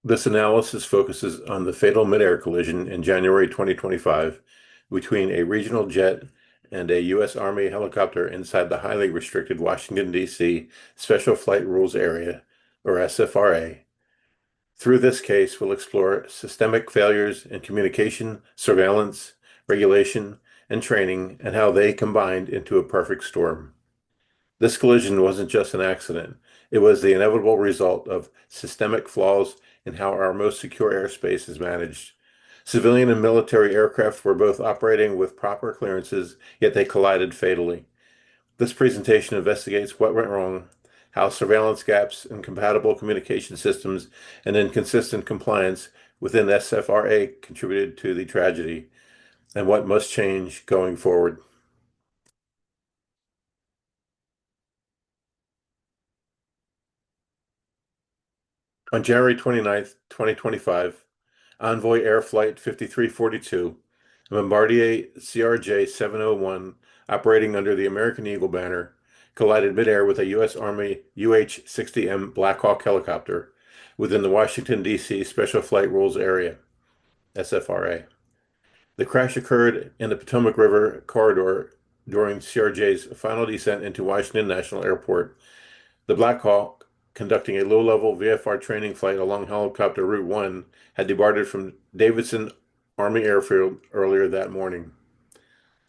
This analysis focuses on the fatal midair collision in January 2025 between a regional jet and a U.S. Army helicopter inside the highly restricted Washington, D.C. Special Flight Rules Area, or SFRA. Through this case, we'll explore systemic failures in communication, surveillance, regulation, and training, and how they combined into a perfect storm. This collision wasn't just an accident. It was the inevitable result of systemic flaws in how our most secure airspace is managed. Civilian and military aircraft were both operating with proper clearances, yet they collided fatally. This presentation investigates what went wrong, how surveillance gaps, incompatible communication systems, and inconsistent compliance within SFRA contributed to the tragedy, and what must change going forward. On January 29th, 2025, Envoy Air Flight 5342, a Bombardier CRJ 701 operating under the American Eagle banner, collided midair with a U.S. Army UH-60M Black Hawk helicopter within the Washington, D.C. Special Flight Rules Area, SFRA. The crash occurred in the Potomac River corridor during CRJ's final descent into Washington National Airport. The Black Hawk, conducting a low-level VFR training flight along helicopter Route 1, had departed from Davidson Army Airfield earlier that morning.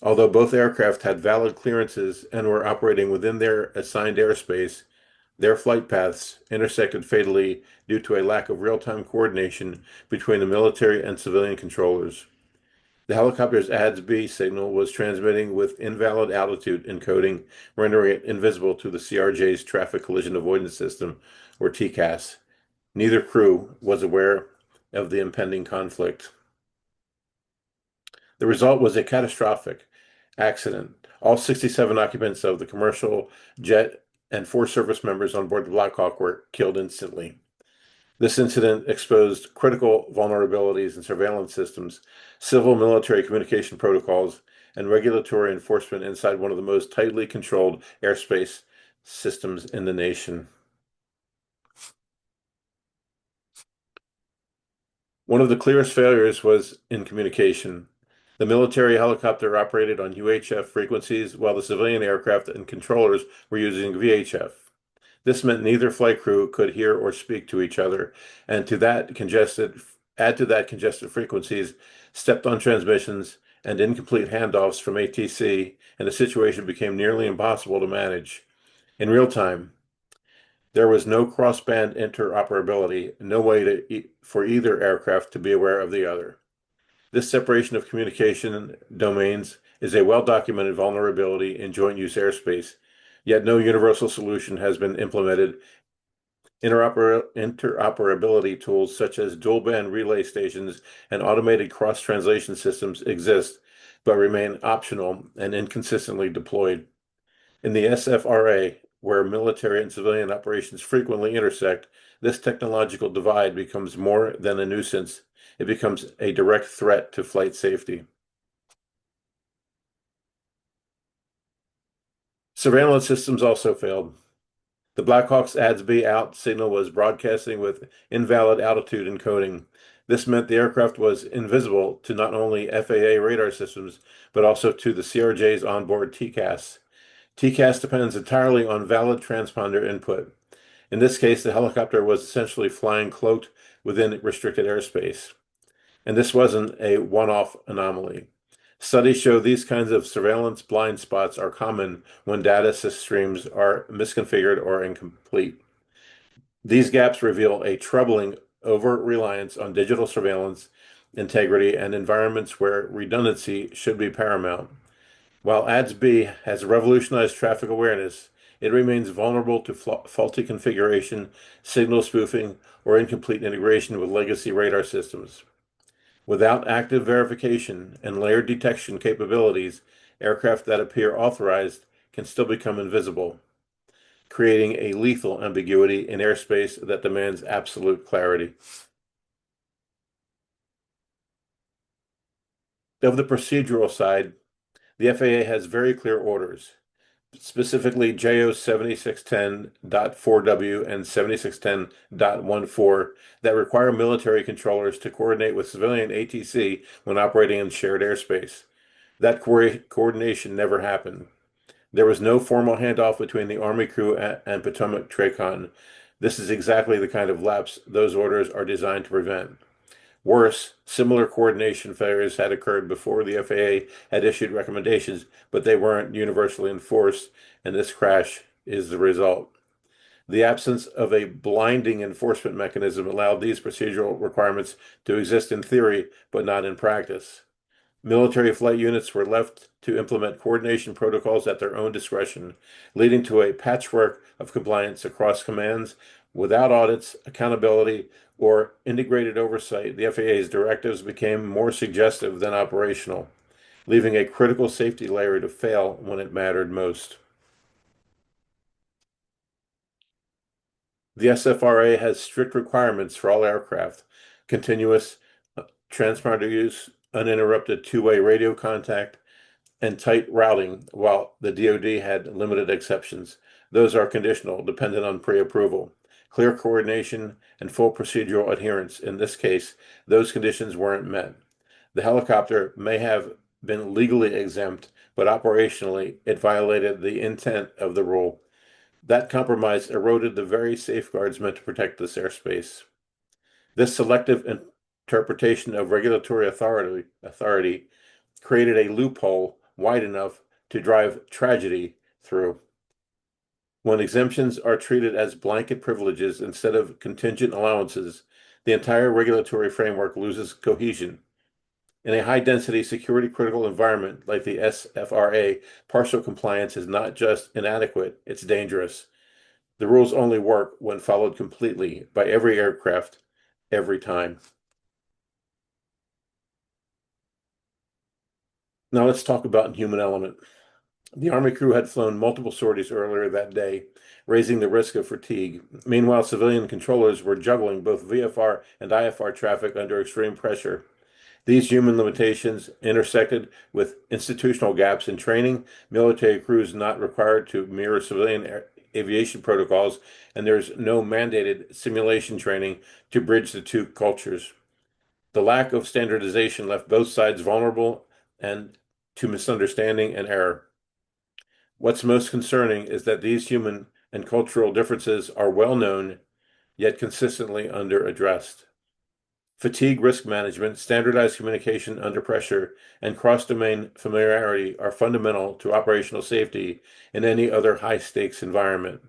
Although both aircraft had valid clearances and were operating within their assigned airspace, their flight paths intersected fatally due to a lack of real-time coordination between the military and civilian controllers. The helicopter's ADS-B signal was transmitting with invalid altitude encoding, rendering it invisible to the CRJ's Traffic Collision Avoidance System, or TCAS. Neither crew was aware of the impending conflict. The result was a catastrophic accident. All 67 occupants of the commercial jet and 4 service members on board the Black Hawk were killed instantly. This incident exposed critical vulnerabilities in surveillance systems, civil military communication protocols, and regulatory enforcement inside one of the most tightly controlled airspace systems in the nation. One of the clearest failures was in communication. The military helicopter operated on UHF frequencies while the civilian aircraft and controllers were using VHF. This meant neither flight crew could hear or speak to each other, and add to that congested frequencies, stepped-on transmissions, and incomplete handoffs from ATC, and the situation became nearly impossible to manage. In real time, there was no cross-band interoperability, no way for either aircraft to be aware of the other. This separation of communication domains is a well-documented vulnerability in joint use airspace, yet no universal solution has been implemented. Interoperability tools such as dual-band relay stations and automated cross-translation systems exist, but remain optional and inconsistently deployed. In the SFRA, where military and civilian operations frequently intersect, this technological divide becomes more than a nuisance. It becomes a direct threat to flight safety. Surveillance systems also failed. The Blackhawk's ADS-B out signal was broadcasting with invalid altitude encoding. This meant the aircraft was invisible to not only FAA radar systems, but also to the CRJ's onboard TCAS. TCAS depends entirely on valid transponder input. In this case, the helicopter was essentially flying cloaked within restricted airspace. And this wasn't a one-off anomaly. Studies show these kinds of surveillance blind spots are common when data streams are misconfigured or incomplete. These gaps reveal a troubling over-reliance on digital surveillance, integrity, and environments where redundancy should be paramount. While ADS-B has revolutionized traffic awareness, it remains vulnerable to faulty configuration, signal spoofing, or incomplete integration with legacy radar systems. Without active verification and layered detection capabilities, aircraft that appear authorized can still become invisible, creating a lethal ambiguity in airspace that demands absolute clarity. Of the procedural side, the FAA has very clear orders. specifically JO 7610.4W and 7610.14, that require military controllers to coordinate with civilian ATC when operating in shared airspace. That coordination never happened. There was no formal handoff between the Army crew and Potomac TRACON. This is exactly the kind of lapse those orders are designed to prevent. Worse, similar coordination failures had occurred before the FAA had issued recommendations, but they weren't universally enforced, and this crash is the result. The absence of a blinding enforcement mechanism allowed these procedural requirements to exist in theory, but not in practice. Military flight units were left to implement coordination protocols at their own discretion, leading to a patchwork of compliance across commands without audits, accountability, or integrated oversight. The FAA's directives became more suggestive than operational, leaving a critical safety layer to fail when it mattered most. The SFRA has strict requirements for all aircraft: continuous transponder use, uninterrupted two-way radio contact, and tight routing, while the DoD had limited exceptions. Those are conditional, dependent on pre-approval. Clear coordination and full procedural adherence. In this case, those conditions weren't met. The helicopter may have been legally exempt, but operationally, it violated the intent of the rule. That compromise eroded the very safeguards meant to protect this airspace. This selective interpretation of regulatory authority created a loophole wide enough to drive tragedy through. When exemptions are treated as blanket privileges instead of contingent allowances, the entire regulatory framework loses cohesion. In a high-density, security-critical environment like the SFRA, partial compliance is not just inadequate, it's dangerous. The rules only work when followed completely by every aircraft, every time. Now let's talk about human element. The Army crew had flown multiple sorties earlier that day, raising the risk of fatigue. Meanwhile, civilian controllers were juggling both VFR and IFR traffic under extreme pressure. These human limitations intersected with institutional gaps in training, military crews not required to mirror civilian aviation protocols, and there's no mandated simulation training to bridge the two cultures. The lack of standardization left both sides vulnerable and to misunderstanding and error. What's most concerning is that these human and cultural differences are well known, yet consistently under-addressed. Fatigue risk management, standardized communication under pressure, and cross-domain familiarity are fundamental to operational safety in any other high-stakes environment.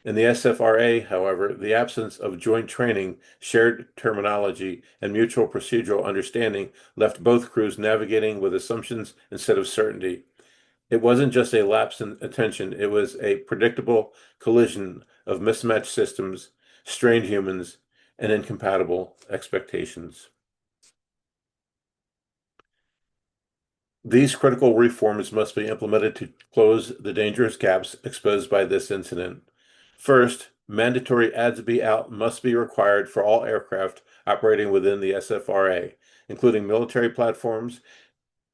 In the SFRA, however, the absence of joint training, shared terminology, and mutual procedural understanding left both crews navigating with assumptions instead of certainty. It wasn't just a lapse in attention, it was a predictable collision of mismatched systems, strained humans, and incompatible expectations. These critical reforms must be implemented to close the dangerous gaps exposed by this incident. First, mandatory ADS-B out must be required for all aircraft operating within the SFRA, including military platforms.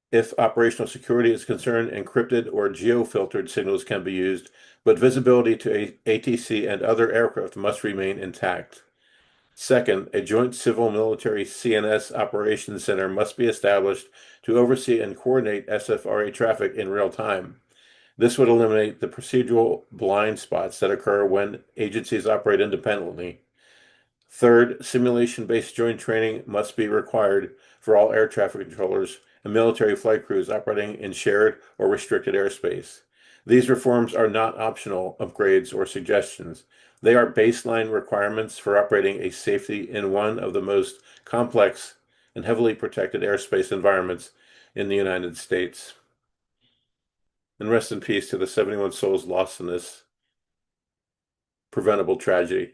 If operational security is concerned, encrypted or geo-filtered signals can be used, but visibility to ATC and other aircraft must remain intact. Second, a joint civil-military CNS operations center must be established to oversee and coordinate SFRA traffic in real time. This would eliminate the procedural blind spots that occur when agencies operate independently. Third, simulation-based joint training must be required for all air traffic controllers and military flight crews operating in shared or restricted airspace. These reforms are not optional upgrades or suggestions. They are baseline requirements for operating a safety in one of the most complex and heavily protected airspace environments in the United States. And rest in peace to the 71 souls lost in this preventable tragedy.